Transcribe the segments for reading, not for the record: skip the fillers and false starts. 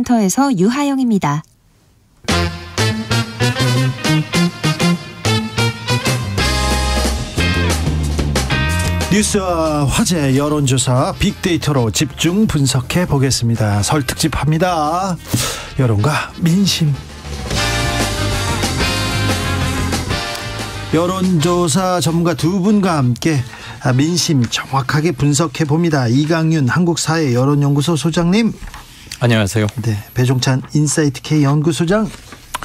뉴스센터에서 유하영입니다. 뉴스와 화제 여론조사 빅데이터로 집중 분석해 보겠습니다. 설 특집합니다. 여론과 민심. 여론조사 전문가 두 분과 함께 민심 정확하게 분석해 봅니다. 이강윤 한국사회여론연구소 소장님. 안녕하세요. 네, 배종찬 인사이트 K 연구소장.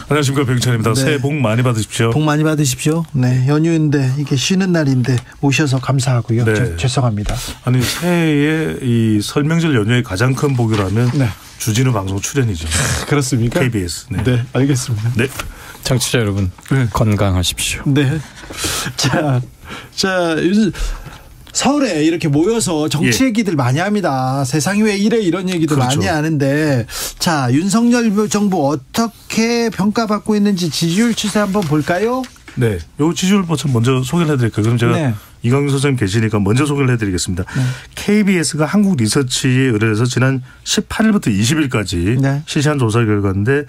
안녕하십니까, 배종찬입니다. 네. 새해 복 많이 받으십시오. 복 많이 받으십시오. 네, 연휴인데 이게 쉬는 날인데 오셔서 감사하고요. 네. 죄송합니다. 아니, 새해에 이 설명절 연휴의 가장 큰 복이라면 네. 주진우 방송 출연이죠. 그렇습니까? KBS. 네, 네, 알겠습니다. 네. 청취자 여러분, 네. 건강하십시오. 네. 자, 서울에 이렇게 모여서 정치 얘기들 많이 합니다. 세상이 왜 이래 이런 얘기도 그렇죠. 많이 하는데, 자, 윤석열 정부 어떻게 평가받고 있는지 지지율 추세 한번 볼까요? 네, 요 지지율 먼저 소개를 해드릴까요? 그럼 제가 네. 이강윤 소장님 계시니까 먼저 소개를 해드리겠습니다. 네. KBS가 한국 리서치에 의뢰해서 지난 18일부터 20일까지 네. 실시한 조사 결과인데,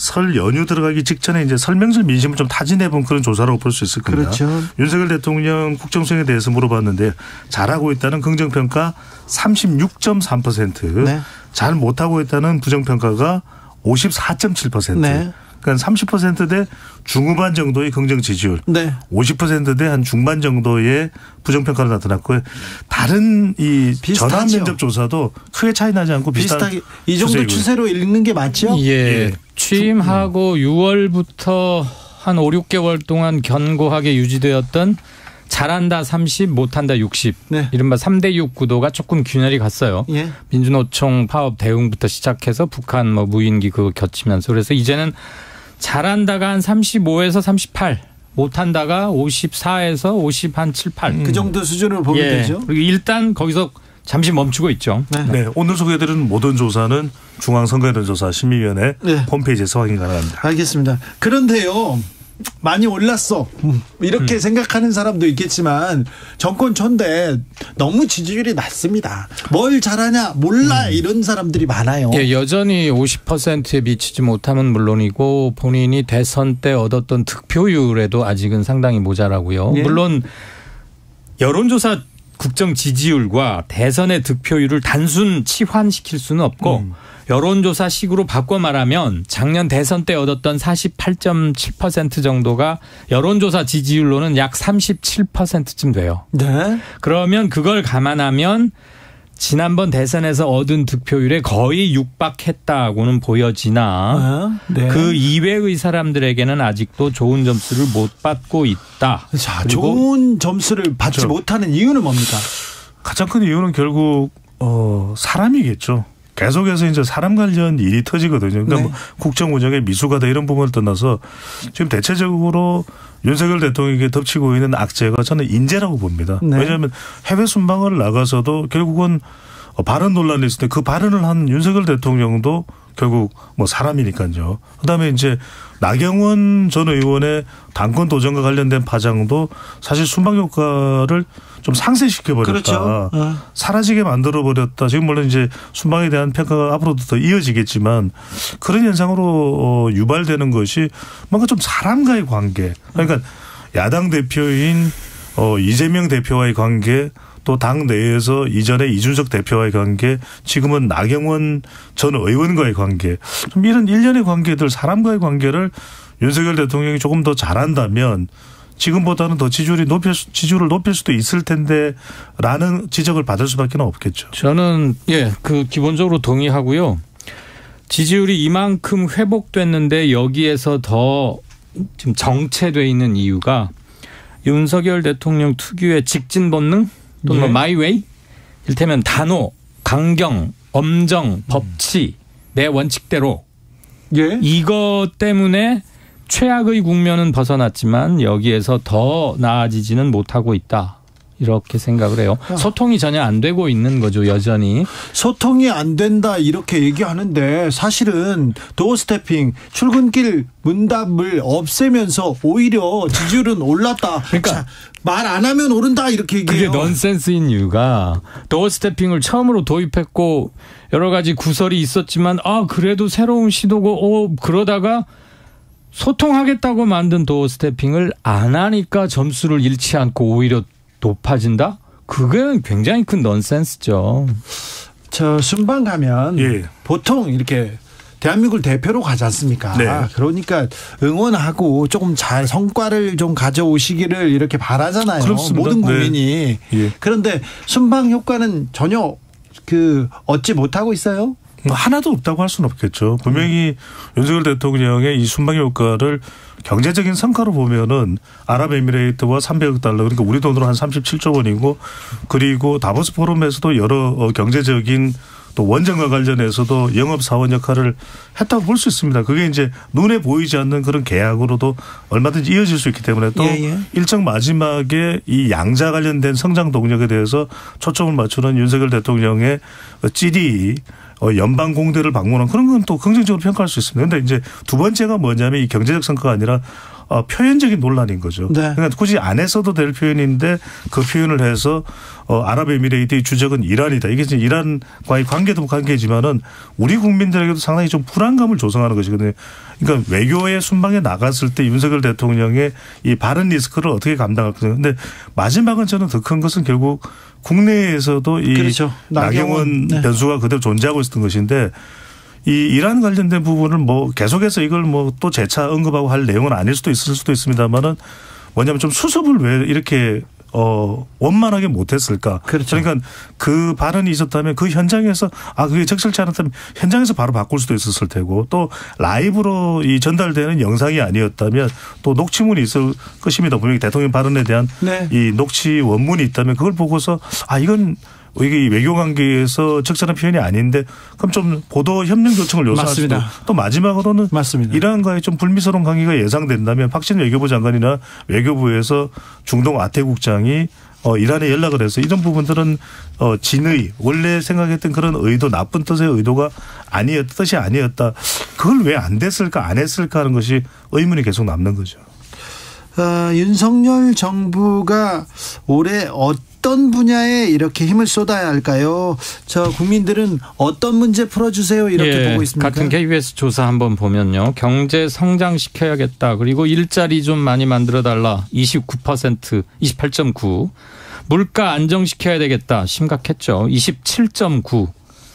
설 연휴 들어가기 직전에 이제 설명절 민심을 좀 타진해본 그런 조사라고 볼 수 있을 겁니다. 그렇죠. 윤석열 대통령 국정 수행에 대해서 물어봤는데 잘하고 있다는 긍정평가 36.3%, 네. 잘 못하고 있다는 부정평가가 54.7%. 네. 그러니까 30%대 중후반 정도의 긍정 지지율, 네. 50%대 한 중반 정도의 부정평가로 나타났고요. 다른 이 전화 면접 조사도 크게 차이 나지 않고 비슷하게 이 정도 추세로 읽는 게 맞죠? 예. 취임하고 6월부터 한 5, 6개월 동안 견고하게 유지되었던 잘한다 30, 못한다 60. 네. 이른바 3대6 구도가 조금 균열이 갔어요. 예. 민주노총 파업 대응부터 시작해서 북한 무인기 그거 겹치면서 그래서 이제는 잘한다가 한 35에서 38, 못한다가 54에서 50 한 7, 8. 그 정도 수준으로 보면 되죠. 그리고 일단 거기서 잠시 멈추고 있죠. 네. 네. 오늘 소개해드리는 모든 조사는 중앙선거여론조사 심의위원회 네. 홈페이지에서 확인 가능합니다. 알겠습니다. 그런데요. 많이 올랐어. 이렇게 생각하는 사람도 있겠지만 정권 초인데 너무 지지율이 낮습니다. 뭘 잘하냐 몰라 이런 사람들이 많아요. 예, 여전히 50%에 미치지 못하면 물론이고 본인이 대선 때 얻었던 득표율에도 아직은 상당히 모자라고요. 예. 물론 여론조사 국정 지지율과 대선의 득표율을 단순 치환시킬 수는 없고 여론조사식으로 바꿔 말하면 작년 대선 때 얻었던 48.7% 정도가 여론조사 지지율로는 약 37%쯤 돼요. 네. 그러면 그걸 감안하면 지난번 대선에서 얻은 득표율에 거의 육박했다고는 보여지나 네. 그 이외의 사람들에게는 아직도 좋은 점수를 못 받고 있다. 자, 좋은 점수를 받지 못하는 이유는 뭡니까? 가장 큰 이유는 결국 사람이겠죠. 계속해서 이제 사람 관련 일이 터지거든요. 그러니까 네. 뭐 국정 운영의 미숙하다 이런 부분을 떠나서 지금 대체적으로 윤석열 대통령에게 덮치고 있는 악재가 저는 인재라고 봅니다. 네. 왜냐하면 해외 순방을 나가서도 결국은 발언 논란이 있을 때 그 발언을 한 윤석열 대통령도 결국 뭐 사람이니까요. 그다음에 이제 나경원 전 의원의 당권 도전과 관련된 파장도 사실 순방 효과를 좀 상쇄시켜버렸다. 그렇죠. 사라지게 만들어버렸다. 지금 물론 이제 순방에 대한 평가가 앞으로도 더 이어지겠지만 그런 현상으로 유발되는 것이 뭔가 좀 사람과의 관계. 그러니까 야당 대표인 이재명 대표와의 관계 또 당 내에서 이전에 이준석 대표와의 관계 지금은 나경원 전 의원과의 관계 좀 이런 일련의 관계들 사람과의 관계를 윤석열 대통령이 조금 더 잘한다면 지금보다는 더 지지율을 높일 수도 있을 텐데라는 지적을 받을 수밖에 없겠죠. 저는 기본적으로 동의하고요. 지지율이 이만큼 회복됐는데 여기에서 더 지금 정체돼 있는 이유가 윤석열 대통령 특유의 직진 본능 또는 예. 마이웨이 이를테면 단호, 강경, 엄정, 법치 내 원칙대로 예. 이것 때문에 최악의 국면은 벗어났지만 여기에서 더 나아지지는 못하고 있다. 이렇게 생각을 해요. 소통이 전혀 안 되고 있는 거죠. 여전히. 소통이 안 된다 이렇게 얘기하는데 사실은 도어 스태핑 출근길 문답을 없애면서 오히려 지지율은 올랐다. 그러니까 말 안 하면 오른다 이렇게 얘기해요. 그게 넌센스인 이유가 도어 스태핑을 처음으로 도입했고 여러 가지 구설이 있었지만 그래도 새로운 시도고 그러다가 소통하겠다고 만든 도어 스태핑을 안 하니까 점수를 잃지 않고 오히려 높아진다? 그게 굉장히 큰 넌센스죠. 저 순방 가면 예. 보통 이렇게 대한민국을 대표로 가지 않습니까? 네. 그러니까 응원하고 조금 잘 성과를 좀 가져오시기를 이렇게 바라잖아요. 그렇습니다. 모든 국민이. 네. 예. 그런데 순방 효과는 전혀 얻지 못하고 있어요. 하나도 없다고 할 수는 없겠죠. 분명히 윤석열 대통령의 이 순방 효과를 경제적인 성과로 보면은 아랍에미레이트와 300억 달러 그러니까 우리 돈으로 한 37조 원이고 그리고 다보스 포럼에서도 여러 경제적인 또 원전과 관련해서도 영업사원 역할을 했다고 볼 수 있습니다. 그게 이제 눈에 보이지 않는 그런 계약으로도 얼마든지 이어질 수 있기 때문에 또 일정 마지막에 이 양자 관련된 성장 동력에 대해서 초점을 맞추는 윤석열 대통령의 찌리 연방 공대를 방문한 그런 건 또 긍정적으로 평가할 수 있습니다. 그런데 이제 두 번째가 뭐냐면 이 경제적 성과가 아니라 표현적인 논란인 거죠. 네. 그러니까 굳이 안 했어도 될 표현인데 그 표현을 해서 아랍에미레이트의 주적은 이란이다. 이게 지금 이란과의 관계도 관계지만은 우리 국민들에게도 상당히 좀 불안감을 조성하는 것이거든요. 그러니까 외교의 순방에 나갔을 때 윤석열 대통령의 이 발언 리스크를 어떻게 감당할 거냐. 근데 마지막은 저는 더 큰 것은 결국 국내에서도 이 그렇죠. 나경원 네. 변수가 그대로 존재하고 있었던 것인데 이 이란 관련된 부분을 뭐 계속해서 이걸 뭐 또 재차 언급하고 할 내용은 아닐 수도 있을 수도 있습니다만은 뭐냐면 좀 수습을 왜 이렇게 원만하게 못했을까. 그렇죠. 그러니까 그 발언이 있었다면 그 현장에서 그게 적절치 않았다면 현장에서 바로 바꿀 수도 있었을 테고 또 라이브로 이 전달되는 영상이 아니었다면 또 녹취문이 있을 것입니다. 분명히 대통령 발언에 대한 네. 이 녹취 원문이 있다면 그걸 보고서 이건 이게 외교 관계에서 적절한 표현이 아닌데 그럼 좀 보도 협력 요청을 요청할 수도 또 마지막으로는 맞습니다. 이란과의 좀 불미스러운 관계가 예상된다면 박진 외교부 장관이나 외교부에서 중동 아태국장이 이란에 연락을 해서 이런 부분들은 진의 원래 생각했던 그런 의도 나쁜 뜻의 의도가 뜻이 아니었다. 그걸 왜 안 됐을까 안 했을까 하는 것이 의문이 계속 남는 거죠. 윤석열 정부가 올해 어떤 분야에 이렇게 힘을 쏟아야 할까요? 저 국민들은 어떤 문제 풀어주세요 이렇게 보고 있습니까? 같은 KBS 조사 한번 보면요. 경제 성장시켜야겠다. 그리고 일자리 좀 많이 만들어달라. 29%, 28.9. 물가 안정시켜야 되겠다. 심각했죠. 27.9.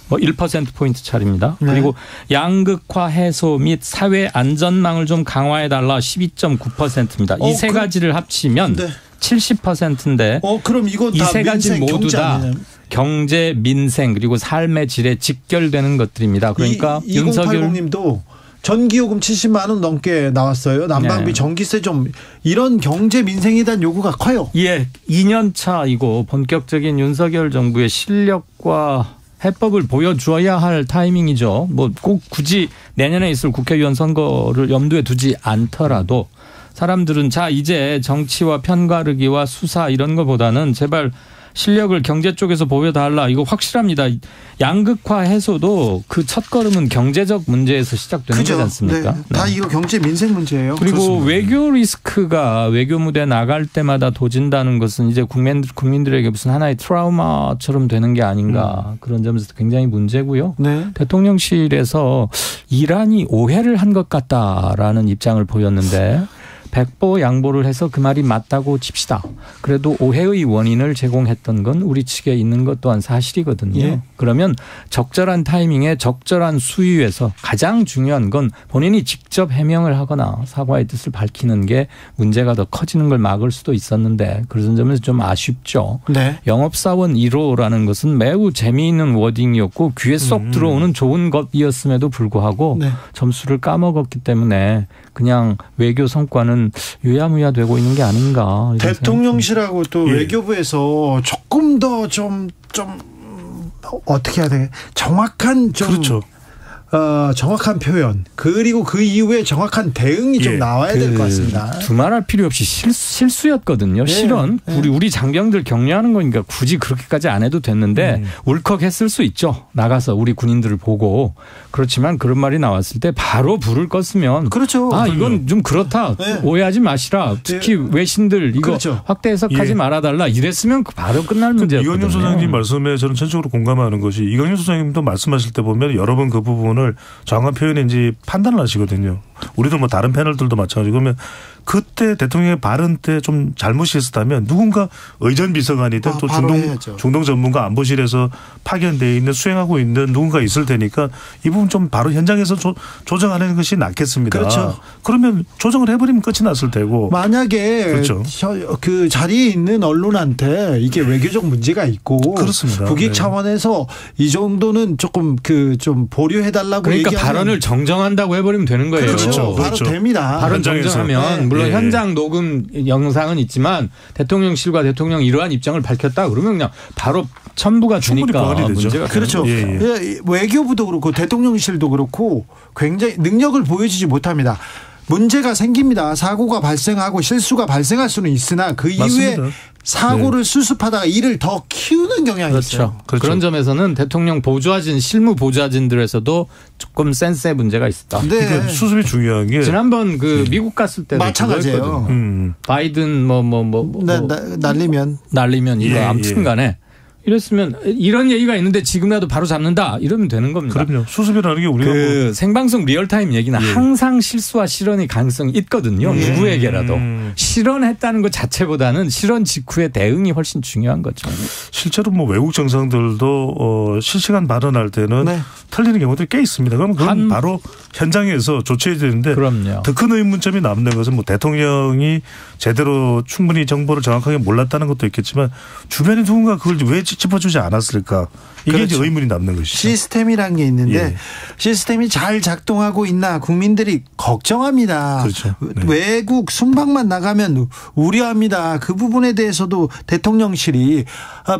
1%포인트 차이입니다. 네. 그리고 양극화 해소 및 사회 안전망을 좀 강화해달라 12.9%입니다. 이 세 가지를 합치면 네. 70%인데 그럼 이거 이 세 가지 모두 다 경제, 민생 그리고 삶의 질에 직결되는 것들입니다. 그러니까 윤석열 2080님도 전기요금 70만 원 넘게 나왔어요. 난방비, 네. 전기세 좀 이런 경제 민생에 대한 요구가 커요. 예, 2년 차이고 본격적인 윤석열 정부의 실력과 해법을 보여줘야 할 타이밍이죠. 뭐 꼭 굳이 내년에 있을 국회의원 선거를 염두에 두지 않더라도 사람들은 이제 정치와 편가르기와 수사 이런 것보다는 제발 실력을 경제 쪽에서 보여달라. 이거 확실합니다. 양극화 해소도 그 첫걸음은 경제적 문제에서 시작되는 거지 않습니까? 네. 다 이거 경제 민생 문제예요. 그리고 그렇습니다. 외교 리스크가 외교 무대 나갈 때마다 도진다는 것은 이제 국민들에게 무슨 하나의 트라우마처럼 되는 게 아닌가 그런 점에서 굉장히 문제고요. 네. 대통령실에서 이란이 오해를 한 것 같다라는 입장을 보였는데 백보 양보를 해서 그 말이 맞다고 칩시다. 그래도 오해의 원인을 제공했던 건 우리 측에 있는 것 또한 사실이거든요. 예. 그러면 적절한 타이밍에 적절한 수위에서 가장 중요한 건 본인이 직접 해명을 하거나 사과의 뜻을 밝히는 게 문제가 더 커지는 걸 막을 수도 있었는데 그런 점에서 좀 아쉽죠. 네. 영업사원 1호라는 것은 매우 재미있는 워딩이었고 귀에 쏙 들어오는 좋은 것이었음에도 불구하고 네. 점수를 까먹었기 때문에 그냥 외교 성과는 유야무야 되고 있는 게 아닌가. 대통령실하고 또 외교부에서 조금 더 좀 어떻게 해야 돼? 정확한 좀 그렇죠. 정확한 표현 그리고 그 이후에 정확한 대응이 좀 나와야 될 것 같습니다. 두말할 필요 없이 실수였거든요. 실은 우리 장병들 격려하는 거니까 굳이 그렇게까지 안 해도 됐는데 울컥했을 수 있죠. 나가서 우리 군인들을 보고. 그렇지만 그런 말이 나왔을 때 바로 불을 껐으면 그렇죠. 이건 좀 그렇다. 오해하지 마시라. 특히 외신들 이거 확대 해석하지 말아달라. 이랬으면 바로 끝날 문제였거든요. 이광용 소장님 말씀에 저는 전적으로 공감하는 것이 이광용 소장님도 말씀하실 때 보면 여러 번 그 부분을 정확한 표현인지 판단을 하시거든요. 우리도 뭐 다른 패널들도 마찬가지고 그러면 그때 대통령의 발언 때 좀 잘못이 있었다면 누군가 의전 비서관이든 또 중동 전문가 안보실에서 파견되어 있는 수행하고 있는 누군가 있을 테니까 이 부분 좀 바로 현장에서 조정하는 것이 낫겠습니다. 그렇죠. 그러면 조정을 해버리면 끝이 났을 테고. 만약에 그렇죠. 그 자리에 있는 언론한테 이게 외교적 문제가 있고 그렇습니다. 국익 차원에서 이 정도는 조금 좀 보류해달라고 그러니까 얘기하면 발언을 정정한다고 해버리면 되는 거예요. 그렇죠. 바로 됩니다. 발언 정정하면 물론 현장 녹음 영상은 있지만 대통령실과 대통령 이러한 입장을 밝혔다 그러면 그냥 바로 첨부가 되니까 문제가 그렇죠. 외교부도 그렇고 대통령실도 그렇고 굉장히 능력을 보여주지 못합니다. 문제가 생깁니다. 사고가 발생하고 실수가 발생할 수는 있으나 그 이후에 사고를 수습하다가 일을 더 키우는 경향이 있어요. 그렇죠. 그런 점에서는 대통령 보좌진, 실무 보좌진들에서도 조금 센스의 문제가 있었다. 그러니까 수습이 중요한 게 지난번 미국 갔을 때도 마찬가지예요. 바이든 날리면 이거 아무튼간에. 이랬으면 이런 얘기가 있는데 지금이라도 바로 잡는다 이러면 되는 겁니다. 그럼요. 수습이라는 게 우리가 생방송 리얼타임 얘기는 항상 실수와 실언의 가능성이 있거든요. 누구에게라도. 실언했다는 것 자체보다는 실언 직후의 대응이 훨씬 중요한 거죠. 실제로 뭐 외국 정상들도 실시간 발언할 때는 틀리는 경우도 꽤 있습니다. 그럼 바로 현장에서 조치해야 되는데 더 큰 의문점이 남는 것은 뭐 대통령이 제대로 충분히 정보를 정확하게 몰랐다는 것도 있겠지만 주변에 누군가 그걸 왜 짚어주지 않았을까. 이게 이제 의문이 남는 것이죠. 시스템이라는 게 있는데 시스템이 잘 작동하고 있나 국민들이 걱정합니다. 그렇죠. 외국 순방만 나가면 우려합니다. 그 부분에 대해서도 대통령실이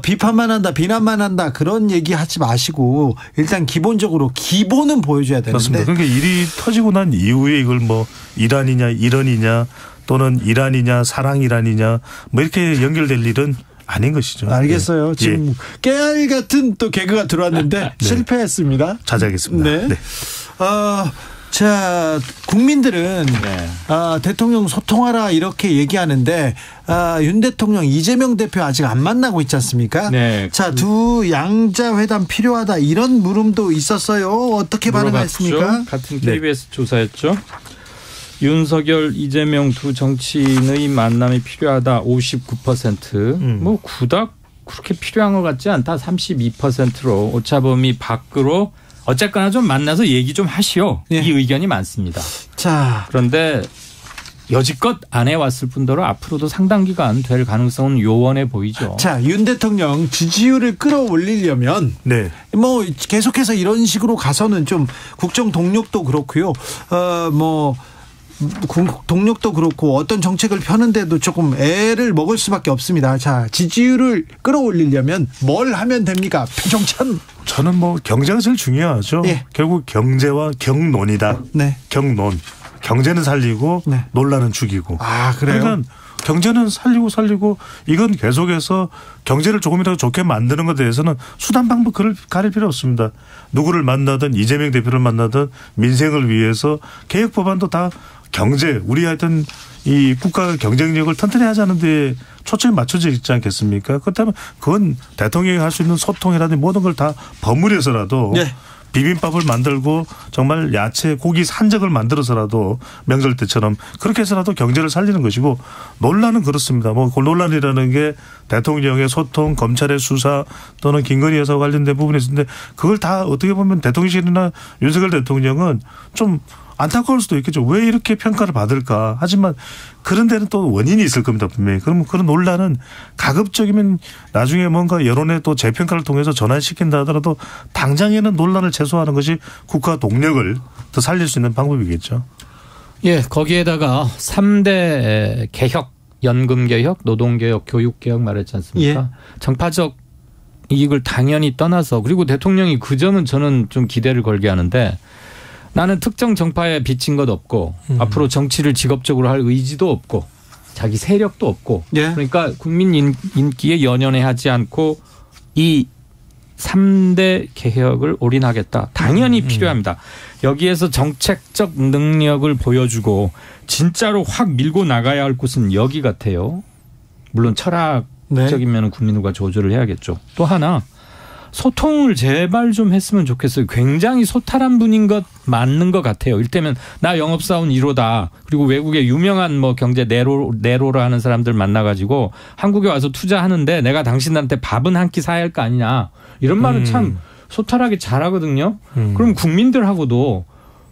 비판만 한다 비난만 한다 그런 얘기하지 마시고 일단 기본적으로 기본은 보여줘야 되는데. 맞습니다. 그러니까 일이 터지고 난 이후에 이걸 뭐 이란이냐 이런이냐 또는 이란이냐 사랑이란이냐 뭐 이렇게 연결될 일은 아닌 것이죠. 알겠어요. 지금 깨알 같은 또 개그가 들어왔는데 실패했습니다. 자제하겠습니다. 네. 자, 국민들은 대통령 소통하라 이렇게 얘기하는데 윤 대통령 이재명 대표 아직 안 만나고 있지 않습니까? 네. 자, 두 양자 회담 필요하다 이런 물음도 있었어요. 어떻게 반응했습니까? 같은 KBS 조사였죠. 윤석열, 이재명 두 정치인의 만남이 필요하다 59%. 뭐 그닥 그렇게 필요한 것 같지 않다 32%로 오차범위 밖으로 어쨌거나 좀 만나서 얘기 좀 하시오. 이 의견이 많습니다. 자, 그런데 여지껏 안 해왔을 뿐더러 앞으로도 상당 기간 될 가능성은 요원해 보이죠. 자, 윤 대통령 지지율을 끌어올리려면 뭐 계속해서 이런 식으로 가서는 좀 국정 동력도 그렇고요. 동력도 그렇고 어떤 정책을 펴는데도 조금 애를 먹을 수밖에 없습니다. 자, 지지율을 끌어올리려면 뭘 하면 됩니까? 표정찬. 저는 뭐 경제가 제일 중요하죠. 결국 경제와 경논이다. 경논. 경제는 살리고 논란은 죽이고. 그래요? 그러니까 경제는 살리고 이건 계속해서 경제를 조금이라도 좋게 만드는 것에 대해서는 수단 방법 가릴 필요 없습니다. 누구를 만나든 이재명 대표를 만나든 민생을 위해서 개혁 법안도 다 경제 우리 하여튼 이 국가 경쟁력을 튼튼히 하자는 데 초점이 맞춰져 있지 않겠습니까? 그렇다면 그건 대통령이 할 수 있는 소통이라든지 모든 걸 다 버무려서라도 비빔밥을 만들고 정말 야채 고기 산적을 만들어서라도 명절 때처럼 그렇게 해서라도 경제를 살리는 것이고 논란은 그렇습니다. 뭐 그 논란이라는 게 대통령의 소통 검찰의 수사 또는 김건희 여사 관련된 부분이 있는데 그걸 다 어떻게 보면 대통령실이나 윤석열 대통령은 좀 안타까울 수도 있겠죠. 왜 이렇게 평가를 받을까. 하지만 그런 데는 또 원인이 있을 겁니다. 분명히. 그러면 그런 논란은 가급적이면 나중에 뭔가 여론의 또 재평가를 통해서 전환시킨다 하더라도 당장에는 논란을 최소화하는 것이 국가 동력을 더 살릴 수 있는 방법이겠죠. 거기에다가 3대 개혁, 연금개혁, 노동개혁, 교육개혁 말했지 않습니까? 정파적 이익을 당연히 떠나서 그리고 대통령이 그 점은 저는 좀 기대를 걸게 하는데 나는 특정 정파에 비친 것 없고 앞으로 정치를 직업적으로 할 의지도 없고 자기 세력도 없고 예. 그러니까 국민 인기에 연연해 하지 않고 이 3대 개혁을 올인하겠다. 당연히 필요합니다. 여기에서 정책적 능력을 보여주고 진짜로 확 밀고 나가야 할 곳은 여기 같아요. 물론 철학적이면 국민들과 조절을 해야겠죠. 또 하나 소통을 제발 좀 했으면 좋겠어요. 굉장히 소탈한 분인 것 맞는 것 같아요. 이를테면 나 영업사원 1호다. 그리고 외국의 유명한 뭐 경제 네로라 하는 사람들 만나가지고 한국에 와서 투자하는데 내가 당신한테 밥은 한 끼 사야 할 거 아니냐. 이런 말은 참 소탈하게 잘하거든요. 그럼 국민들하고도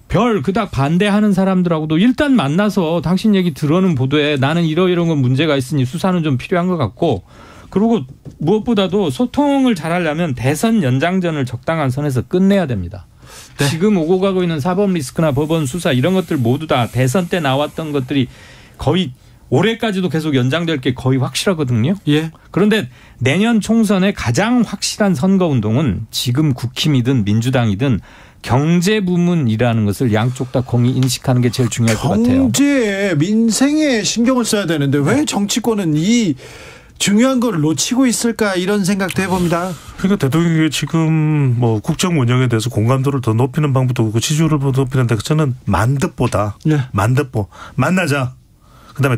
별 그닥 반대하는 사람들하고도 일단 만나서 당신 얘기 들어는 보도에 나는 이런 건 문제가 있으니 수사는 좀 필요한 것 같고 그리고 무엇보다도 소통을 잘하려면 대선 연장전을 적당한 선에서 끝내야 됩니다. 네. 지금 오고 가고 있는 사법 리스크나 법원 수사 이런 것들 모두 다 대선 때 나왔던 것들이 거의 올해까지도 계속 연장될 게 거의 확실하거든요. 예. 그런데 내년 총선의 가장 확실한 선거운동은 지금 국힘이든 민주당이든 경제 부문이라는 것을 양쪽 다 공히 인식하는 게 제일 중요할 것 같아요. 경제에 민생에 신경을 써야 되는데 왜 정치권은 이 중요한 걸 놓치고 있을까 이런 생각도 해봅니다. 그러니까 대통령이 지금 뭐 국정 운영에 대해서 공감도를 더 높이는 방법도 그렇고 지지율을 더 높이는 데 저는 만듣보다 만듣보 만나자. 그다음에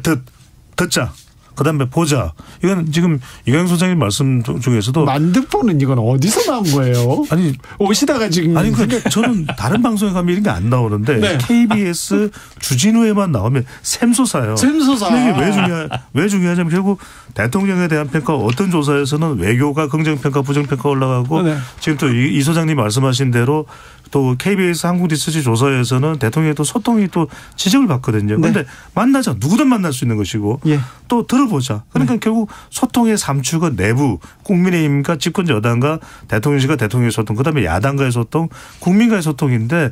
듣자. 그다음에 보자. 이건 지금 이광영 소장님 말씀 중에서도 만득보는 이건 어디서 나온 거예요? 아니 오시다가 지금 아니 그러니까 저는 다른 방송에 가면 이런 게 안 나오는데 네. KBS 주진우에만 나오면 샘솟아요. 샘솟아. 이게 왜 중요하냐면 결국 대통령에 대한 평가 어떤 조사에서는 외교가 긍정평가 부정평가 올라가고 네. 지금 또 이 소장님 말씀하신 대로 또 KBS 한국 리서치 조사에서는 대통령의 또 소통이 또 지적을 받거든요. 그런데 네. 만나자 누구든 만날 수 있는 것이고 예. 또 들어보자. 그러니까 네. 결국 소통의 삼축은 내부 국민의힘과 집권 여당과 대통령실과 대통령의 소통 그다음에 야당과의 소통 국민과의 소통인데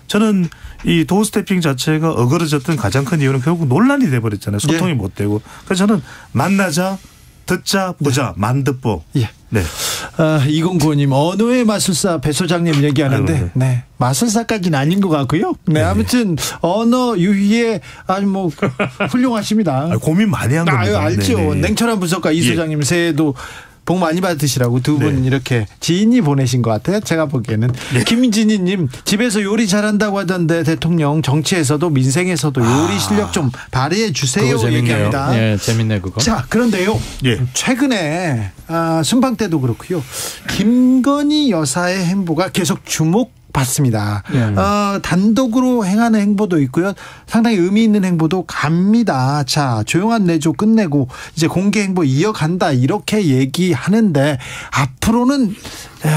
저는 이 도어 스태핑 자체가 어그러졌던 가장 큰 이유는 결국 논란이 돼버렸잖아요. 소통이 예. 못 되고. 그래서 저는 만나자 듣자 보자 네. 만듣보. 예. 네. 2095님 언어의 마술사 배 소장님 얘기하는데 아유, 네. 마술사까지는 아닌 것 같고요. 네. 아무튼 언어 유희에 아주 뭐 훌륭하십니다. 고민 많이 한 겁니다. 알죠. 네네. 냉철한 분석가 이 소장님 예. 새해도 복 많이 받으시라고 두 분 네. 이렇게 지인이 보내신 것 같아요. 제가 보기에는. 네. 김진희님 집에서 요리 잘한다고 하던데 대통령 정치에서도 민생에서도 요리 실력 좀 발휘해 주세요. 얘기합니다. 예, 재밌네 그거. 자 그런데요. 예. 최근에 순방 때도 그렇고요. 김건희 여사의 행보가 계속 주목받습니다. 단독으로 행하는 행보도 있고요. 상당히 의미 있는 행보도 갑니다. 자, 조용한 내조 끝내고 이제 공개 행보 이어간다 이렇게 얘기하는데 앞으로는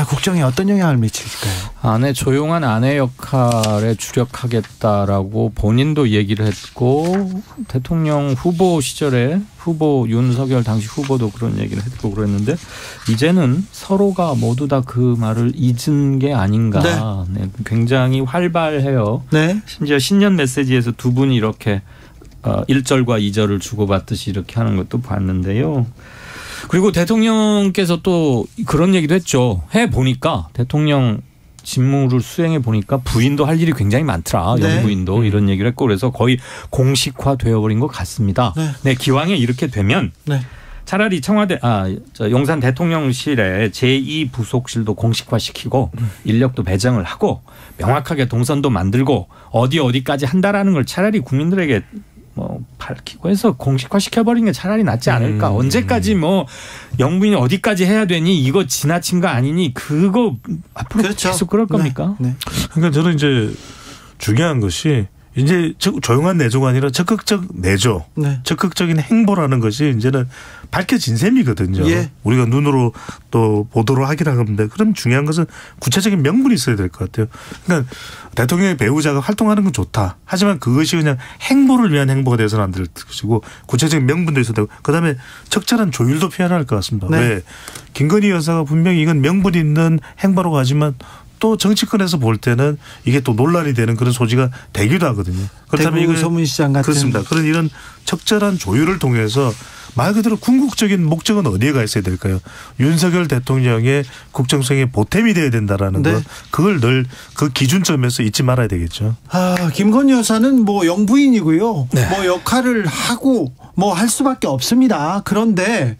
국정에 어떤 영향을 미칠까요? 조용한 아내 역할에 주력하겠다라고 본인도 얘기를 했고 대통령 후보 시절에 후보 윤석열 당시 후보도 그런 얘기를 했고 그랬는데 이제는 서로가 모두 다 그 말을 잊은 게 아닌가. 네. 네, 굉장히 활발해요. 네. 심지어 신년 메시지에서 두 분이 이렇게 1절과 2절을 주고받듯이 이렇게 하는 것도 봤는데요. 그리고 대통령께서 또 그런 얘기도 했죠. 해보니까 대통령 직무를 수행해 보니까 부인도 할 일이 굉장히 많더라. 네. 영부인도 이런 얘기를 했고 그래서 거의 공식화되어 버린 것 같습니다. 네. 네, 기왕에 이렇게 되면 네. 차라리 용산 대통령실에 제2부속실도 공식화시키고 인력도 배정을 하고 명확하게 동선도 만들고 어디까지 한다라는 걸 차라리 국민들에게 밝히고 해서 공식화시켜버리는 게 차라리 낫지 않을까. 언제까지 영부인이 어디까지 해야 되니 이거 지나친 거 아니니 그거 앞으로 그렇죠. 계속 그럴 겁니까? 네. 그러니까 저는 이제 중요한 것이 이제 조용한 내조가 아니라 적극적 내조, 네. 적극적인 행보라는 것이 이제는 밝혀진 셈이거든요. 예. 우리가 눈으로 또 보도를 하기라 하는데 그럼 중요한 것은 구체적인 명분이 있어야 될 것 같아요. 그러니까 대통령의 배우자가 활동하는 건 좋다. 하지만 그것이 그냥 행보를 위한 행보가 돼서는 안 될 것이고 구체적인 명분도 있어야 되고 그다음에 적절한 조율도 필요할 것 같습니다. 네. 왜? 김건희 여사가 분명히 이건 명분 있는 행보로 가지만 또 정치권에서 볼 때는 이게 또 논란이 되는 그런 소지가 되기도 하거든요. 그렇다면 대구 소문시장 같은. 그렇습니다. 그런 이런 적절한 조율을 통해서 말 그대로 궁극적인 목적은 어디에 가 있어야 될까요? 윤석열 대통령의 국정수행에 보탬이 돼야 된다라는 네. 것. 그걸 늘 그 기준점에서 잊지 말아야 되겠죠. 김건희 여사는 뭐 영부인이고요. 네. 뭐 역할을 하고 뭐 할 수밖에 없습니다. 그런데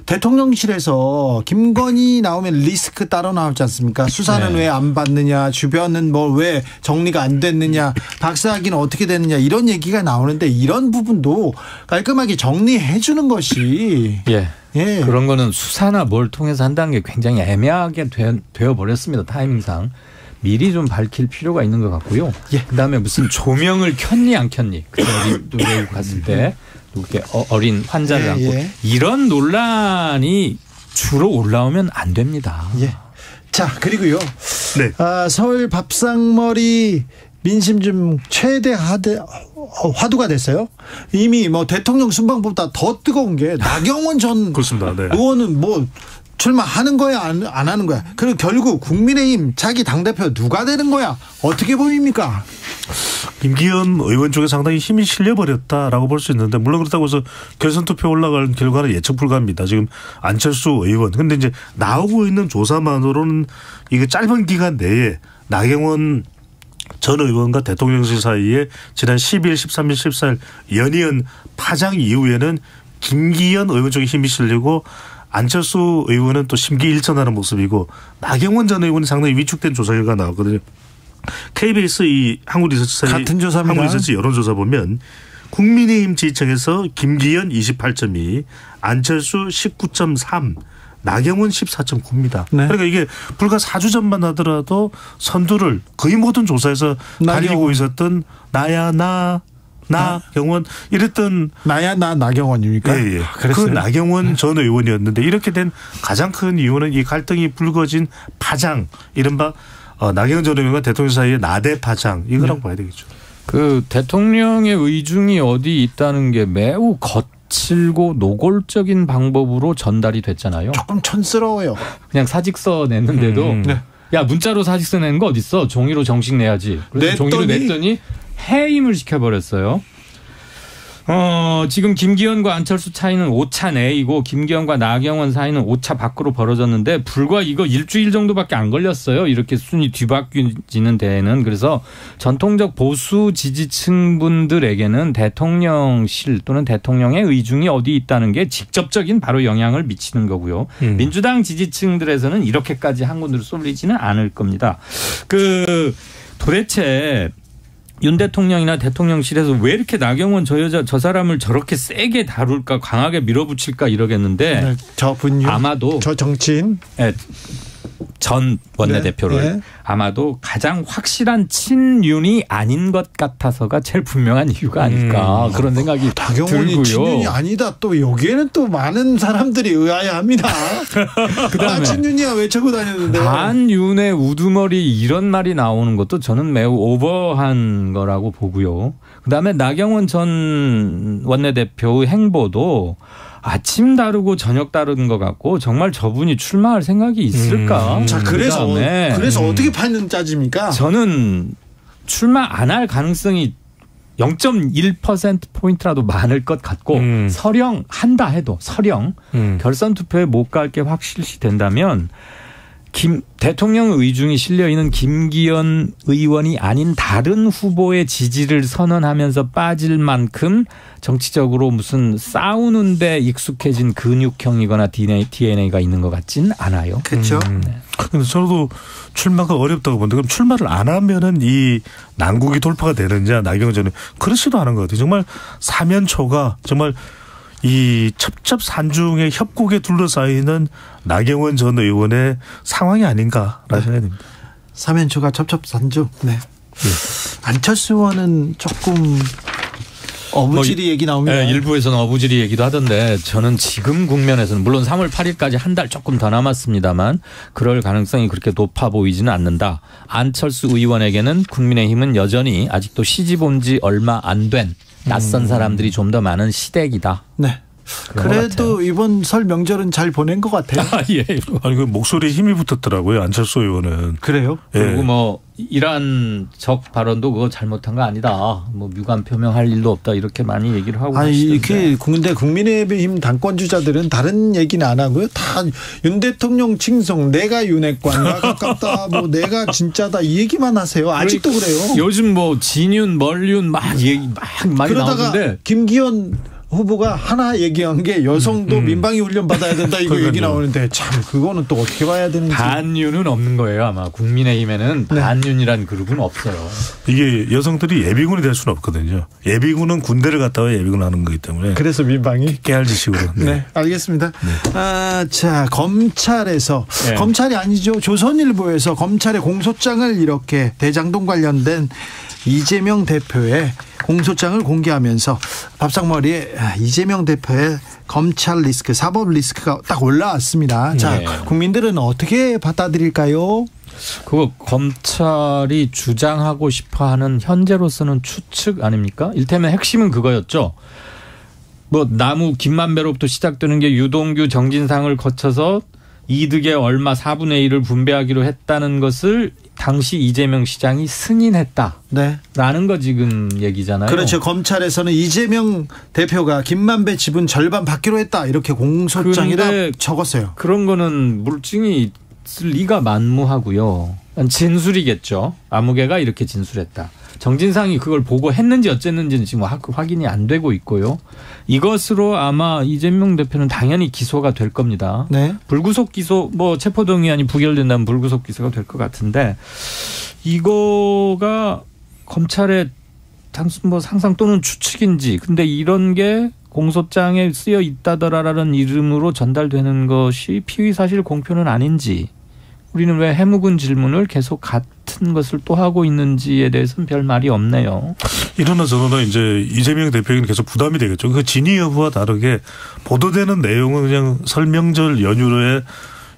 대통령실에서 김건희 나오면 리스크 따로 나오지 않습니까? 수사는 네. 왜 안 받느냐, 주변은 뭐 왜 정리가 안 됐느냐, 박사학위는 어떻게 됐느냐 이런 얘기가 나오는데 이런 부분도 깔끔하게 정리해 주는 것이 예. 예. 그런 거는 수사나 뭘 통해서 한다는 게 굉장히 애매하게 되어버렸습니다. 타이밍상. 미리 좀 밝힐 필요가 있는 것 같고요. 예. 그다음에 무슨 조명을 켰니 안 켰니. 그때 어디 외국 갔을 때 이렇게 어린 환자를 예, 안고 예. 이런 논란이 주로 올라오면 안 됩니다. 예. 자, 그리고요. 네. 서울 밥상머리 민심 좀 최대 화두가 됐어요. 이미 뭐 대통령 순방보다 더 뜨거운 게 나경원 전 그렇습니다. 네. 의원은 뭐 출마하는 거야 안 하는 거야. 그리고 결국 국민의힘 자기 당대표 누가 되는 거야. 어떻게 보입니까? 김기현 의원 쪽에 상당히 힘이 실려버렸다라고 볼 수 있는데 물론 그렇다고 해서 결선 투표 올라갈 결과는 예측 불가합니다. 지금 안철수 의원. 그런데 이제 나오고 있는 조사만으로는 이게 짧은 기간 내에 나경원 전 의원과 대통령실 사이에 지난 10일, 13일, 14일 연이은 파장 이후에는 김기현 의원 쪽에 힘이 실리고 안철수 의원은 또 심기일전하는 모습이고 나경원 전 의원이 상당히 위축된 조사 결과 나왔거든요. KBS 이 한국리서치 같은 조사입니다. 한국리서치 여론조사 보면 국민의힘 지지층에서 김기현 28.2, 안철수 19.3, 나경원 14.9입니다. 네. 그러니까 이게 불과 4주 전만 하더라도 선두를 거의 모든 조사에서 달리고 있었던 나야 나경원 이랬던 나야 나경원입니까? 예, 예. 그랬어요? 그 나경원 전 의원이었는데 이렇게 된 가장 큰 이유는 이 갈등이 불거진 파장 이른바 나경원 전 의원과 대통령 사이의 나대 파장 이거라고 봐야 되겠죠. 그 대통령의 의중이 어디 있다는 게 매우 거칠고 노골적인 방법으로 전달이 됐잖아요. 조금 촌스러워요. 그냥 사직서 냈는데도 네. 야 문자로 사직서 내는 거 어딨어? 종이로 정식 내야지. 그래서 종이로 냈더니 해임을 시켜버렸어요. 지금 김기현과 안철수 차이는 5차 내이고 김기현과 나경원 사이는 5차 밖으로 벌어졌는데 불과 이거 일주일 정도밖에 안 걸렸어요. 이렇게 순위 뒤바뀌는 데에는. 그래서 전통적 보수 지지층 분들에게는 대통령실 또는 대통령의 의중이 어디 있다는 게 직접적인 바로 영향을 미치는 거고요. 민주당 지지층들에서는 이렇게까지 한 군데로 쏠리지는 않을 겁니다. 도대체 윤 대통령이나 대통령실에서 왜 이렇게 나경원 저 사람을 저렇게 세게 다룰까 강하게 밀어붙일까 이러겠는데 네, 저분요. 아마도 저 정치인. 네, 전 원내대표를 네. 아마도 가장 확실한 친윤이 아닌 것 같아서가 제일 분명한 이유가 아닐까 그런 생각이 나경원이 들고요. 친윤이 아니다. 또 여기에는 또 많은 사람들이 의아해합니다. 그다음에 친윤이야 외치고 다녔는데. 반윤의 우두머리 이런 말이 나오는 것도 저는 매우 오버한 거라고 보고요. 그다음에 나경원 전 원내대표의 행보도 아침 다르고 저녁 다른 것 같고 정말 저분이 출마할 생각이 있을까? 자, 그래서 어떻게 판단 짜집니까? 저는 출마 안 할 가능성이 0.1%포인트라도 많을 것 같고 설령 한다 해도 결선 투표에 못 갈 게 확실시 된다면 대통령 의중이 실려있는 김기현 의원이 아닌 다른 후보의 지지를 선언하면서 빠질 만큼 정치적으로 무슨 싸우는데 익숙해진 근육형이거나 DNA가 있는 것 같진 않아요. 그렇죠. 근데 저도 출마가 어렵다고 보는데 그럼 출마를 안 하면은 이 난국이 돌파가 되느냐 나경원 전에 그렇지도 않은 것 같아요. 정말 사면초가 정말 이 첩첩산중의 협곡에 둘러싸이는 나경원 전 의원의 상황이 아닌가라는 생각이 듭니다. 사면초가 첩첩산중. 네. 안철수 의원은 조금 어부지리 얘기 나옵니다. 네, 일부에서는 어부지리 얘기도 하던데 저는 지금 국면에서는 물론 3월 8일까지 한 달 조금 더 남았습니다만 그럴 가능성이 그렇게 높아 보이지는 않는다. 안철수 의원에게는 국민의힘은 여전히 아직도 시집 온 지 얼마 안 된 낯선 사람들이 좀 더 많은 시댁이다. 네. 그래도 이번 설 명절은 잘 보낸 것 같아요. 예. 아니 그 목소리에 힘이 붙었더라고요. 안철수 의원은. 그래요? 예. 그리고 뭐 이란 적 발언도 그거 잘못한 거 아니다. 뭐 유감 표명할 일도 없다 이렇게 많이 얘기를 하고 계시던데. 근데 국민의힘 당권 주자들은 다른 얘기는 안 하고요. 다 윤 대통령 칭송, 내가 윤핵관과 가깝다, 뭐 내가 진짜다 이 얘기만 하세요. 아직도 그래요. 요즘 뭐 진윤, 멀윤 막 얘기 막 많이 그러다가 나오는데 김기현 후보가 하나 얘기한 게 여성도 민방위 훈련 받아야 된다 이거 얘기 나오는데 참 그거는 또 어떻게 봐야 되는지. 반윤은 없는 거예요. 아마 국민의힘에는 네. 반윤이란 그룹은 없어요. 이게 여성들이 예비군이 될 수는 없거든요. 예비군은 군대를 갔다 와 예비군 하는 거기 때문에. 그래서 민방위. 깨알지식으로. 네, 알겠습니다. 네. 자, 검찰에서 네. 검찰이 아니죠. 조선일보에서 검찰의 공소장을 이렇게 대장동 관련된 이재명 대표의 공소장을 공개하면서 밥상머리에 이재명 대표의 검찰 리스크, 사법 리스크가 딱 올라왔습니다. 자, 네. 국민들은 어떻게 받아들일까요? 그거 검찰이 주장하고 싶어하는 현재로서는 추측 아닙니까? 일테면 핵심은 그거였죠. 뭐 나무 김만배로부터 시작되는 게 유동규 정진상을 거쳐서 이득의 얼마 4분의 1을 분배하기로 했다는 것을 당시 이재명 시장이 승인했다. 네. 라는 거 지금 얘기잖아요. 그렇죠. 검찰에서는 이재명 대표가 김만배 지분 절반 받기로 했다. 이렇게 공소장에다 적었어요. 그런 거는 물증이 있을 리가 만무하고요. 진술이겠죠. 아무개가 이렇게 진술했다. 정진상이 그걸 보고 했는지 어쨌는지는 지금 확인이 안 되고 있고요. 이것으로 아마 이재명 대표는 당연히 기소가 될 겁니다. 네. 불구속 기소, 뭐 체포동의안이 부결된다면 불구속 기소가 될 것 같은데 이거가 검찰의 단순 뭐 상상 또는 추측인지 근데 이런 게 공소장에 쓰여 있다더라라는 이름으로 전달되는 것이 피의 사실 공표는 아닌지 우리는 왜 해묵은 질문을 계속 같은 것을 또 하고 있는지에 대해서는 별 말이 없네요. 이러나 저러나 이제 이재명 대표에게는 계속 부담이 되겠죠. 그 진위 여부와 다르게 보도되는 내용은 그냥 설 명절 연휴에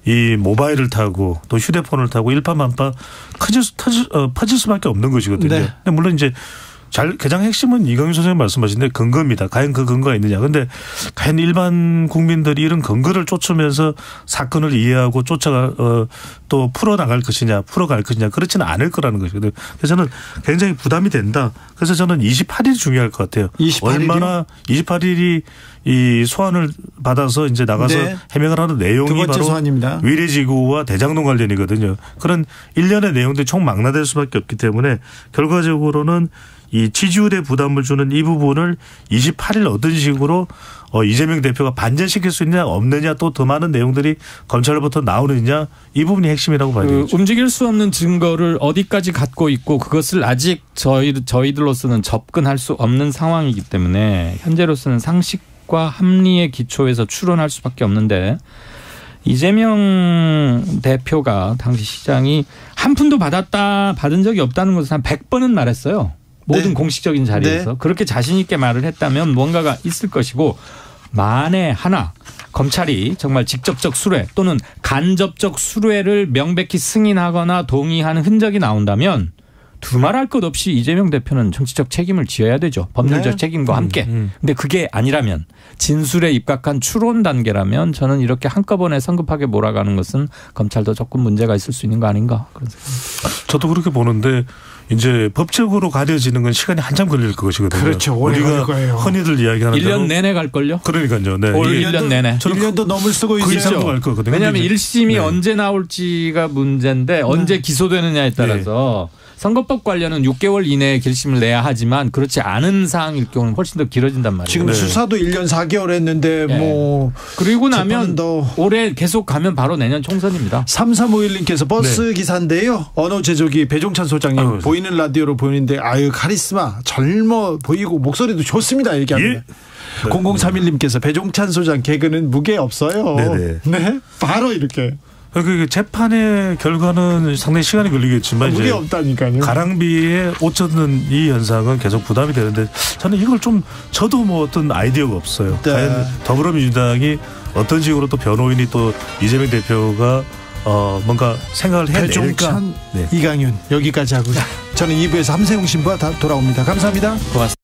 이 모바일을 타고 또 휴대폰을 타고 일파만파 퍼질 수밖에 없는 것이거든요. 네. 근데 물론 이제 가장 핵심은 이강윤 선생님 말씀하신 데 근거입니다. 과연 그 근거가 있느냐. 그런데 과연 일반 국민들이 이런 근거를 쫓으면서 사건을 이해하고 또 풀어나갈 것이냐 풀어갈 것이냐 그렇지는 않을 거라는 것이거든요. 그래서 저는 굉장히 부담이 된다. 그래서 저는 28일이 중요할 것 같아요. 28일이요? 얼마나 28일이 이 소환을 받아서 이제 나가서 네. 해명을 하는 내용이 바로 소환입니다. 위례지구와 대장동 관련이거든요. 그런 일련의 내용들이 총망라될 수밖에 없기 때문에 결과적으로는 이 지지율에 부담을 주는 이 부분을 28일 어떤 식으로 이재명 대표가 반전시킬 수 있느냐 없느냐 또 더 많은 내용들이 검찰로부터 나오느냐 이 부분이 핵심이라고 봐야 되겠죠. 움직일 수 없는 증거를 어디까지 갖고 있고 그것을 아직 저희들로서는 접근할 수 없는 상황이기 때문에 현재로서는 상식과 합리의 기초에서 추론할 수밖에 없는데 이재명 대표가 당시 시장이 한 푼도 받은 적이 없다는 것을 한 100번은 말했어요. 모든 네. 공식적인 자리에서. 네. 그렇게 자신 있게 말을 했다면 뭔가가 있을 것이고 만에 하나 검찰이 정말 직접적 수뢰 또는 간접적 수뢰를 명백히 승인하거나 동의하는 흔적이 나온다면 두말할 것 없이 이재명 대표는 정치적 책임을 지어야 되죠. 법률적 네. 책임과 함께. 근데 그게 아니라면 진술에 입각한 추론 단계라면 저는 이렇게 한꺼번에 성급하게 몰아가는 것은 검찰도 조금 문제가 있을 수 있는 거 아닌가 그런 생각입니다. 저도 그렇게 보는데 이제 법적으로 가려지는 건 시간이 한참 걸릴 것이거든요. 그렇죠. 오래 우리가 걸릴 거예요. 흔히들 이야기하는 1년 내내 갈걸요? 그러니까요. 네. 올 1년 내내. 1년도 넘을 쓰고 그 있어요. 이상도 갈 거거든요. 왜냐하면 1심이 네. 언제 나올지가 문제인데 언제 기소되느냐에 따라서 선거법 관련은 6개월 이내에 결심을 내야 하지만 그렇지 않은 사항일 경우는 훨씬 더 길어진단 말이에요. 지금 네. 수사도 1년 4개월 했는데 네. 뭐 그리고 나면 재판도 올해 계속 가면 바로 내년 총선입니다. 3351님께서 버스 네. 기사인데요. 언어 제조기 배종찬 소장님 보이는 라디오로 보이는데 아유 카리스마 젊어 보이고 목소리도 좋습니다. 얘기합니다. 예. 0031님께서 배종찬 소장 개그는 무게 없어요. 네네. 네. 바로 이렇게. 그 재판의 결과는 상당히 시간이 걸리겠지만 무게 이제 없다니까요. 가랑비에 옷 젖는 이 현상은 계속 부담이 되는데 저는 이걸 좀 저도 뭐 어떤 아이디어가 없어요. 네. 과연 더불어민주당이 어떤 식으로 또 변호인이 또 이재명 대표가 뭔가 생각을 해낼까. 배종찬, 네. 이강윤 여기까지 하고요. 저는 2부에서 함세웅 신부와 돌아옵니다. 감사합니다. 고맙습니다.